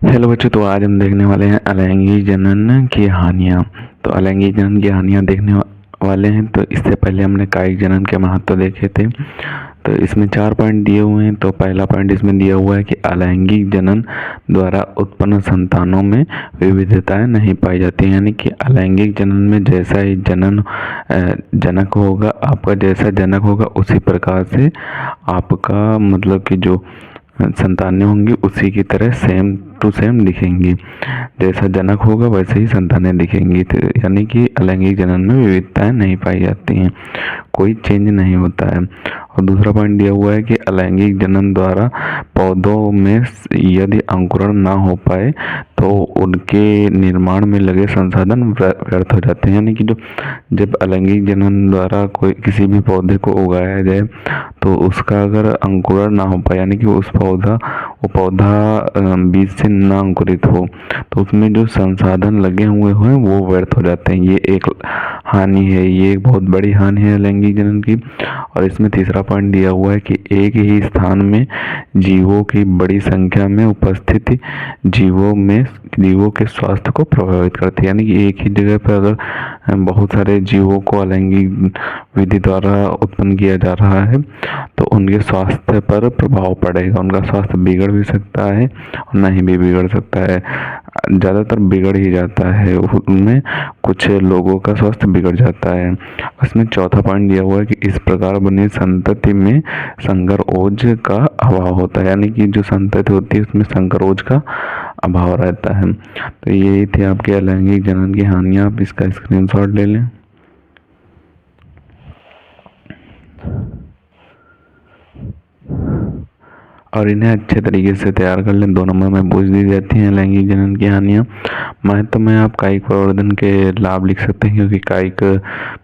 Hello बच्चों, तो आज हम देखने वाले हैं अलैंगिक जनन की हानियाँ। तो अलैंगिक जनन की हानियाँ देखने वाले हैं। तो इससे पहले हमने कायिक जनन के महत्व देखे थे। तो इसमें 4 पॉइंट दिए हुए हैं। तो पहला पॉइंट इसमें दिया हुआ है कि अलैंगिक जनन द्वारा उत्पन्न संतानों में विविधताएं नहीं पाई जाती, यानी कि अलैंगिक जनन में जैसा ही जनक होगा, आपका जैसा जनक होगा उसी प्रकार से आपका मतलब कि जो संतानें होंगी उसी की तरह सेम टू सेम दिखेंगी। जैसा जनक होगा वैसे ही संतानें दिखेंगी। तो यानी कि अलैंगिक जनन में विविधताएं नहीं पाई जाती हैं, कोई चेंज नहीं होता है। और दूसरा पॉइंट दिया हुआ है कि अलैंगिक जनन द्वारा पौधों में यदि अंकुरण ना हो पाए तो उनके निर्माण में लगे संसाधन व्यर्थ हो जाते हैं। यानी कि जब अलैंगिक जनन द्वारा कोई किसी भी पौधे को उगाया जाए तो उसका अगर अंकुरण ना हो पाए, यानी कि वो पौधा बीज से ना अंकुरित हो, तो उसमें जो संसाधन लगे हुए हैं वो व्यर्थ हो जाते हैं। ये एक हानि है, ये एक बहुत बड़ी हानि है अलैंगिक जनन की। और इसमें तीसरा पॉइंट दिया हुआ है कि एक ही स्थान में जीवों की बड़ी संख्या में उपस्थिति जीवों के स्वास्थ्य को प्रभावित करती है। यानी कि एक ही जगह पर अगर बहुत सारे जीवों को अलैंगिक विधि द्वारा उत्पन्न किया जा रहा है तो उनके स्वास्थ्य पर प्रभाव पड़ेगा। उनका स्वास्थ्य बिगड़ भी सकता है और नहीं भी बिगड़ सकता है, ज़्यादातर बिगड़ ही जाता है। उनमें कुछ लोगों का स्वास्थ्य बिगड़ जाता है। इसमें चौथा पॉइंट दिया हुआ है कि इस प्रकार बनी संतति में संकरोज का अभाव होता है। यानी कि जो संतति होती है उसमें संकरोज का अभाव रहता है। तो ये थे आपके अलैंगिक जनन की हानियाँ। आप इसका स्क्रीनशॉट ले लें। और इन्हें अच्छे तरीके से तैयार कर लें। 2 नंबर में पूछ दी जाती हैं लैंगिक जनन की हानियाँ। महत्व में आप कायिक प्रवर्धन के लाभ लिख सकते हैं, क्योंकि कायिक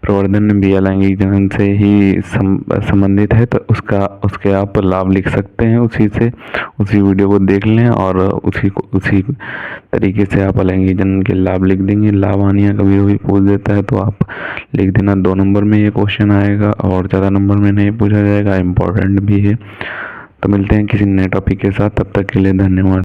प्रवर्धन भी अलैंगिक जनन से ही संबंधित है। तो उसके आप लाभ लिख सकते हैं। उसी वीडियो को देख लें और उसी तरीके से आप अलैंगिक जनन के लाभ लिख देंगे। लाभ हानियाँ कभी भी पूछ देता है तो आप लिख देना। 2 नंबर में ये क्वेश्चन आएगा और ज़्यादा नंबर में नहीं पूछा जाएगा, इम्पोर्टेंट भी है। तो मिलते हैं किसी नए टॉपिक के साथ, तब तक के लिए धन्यवाद।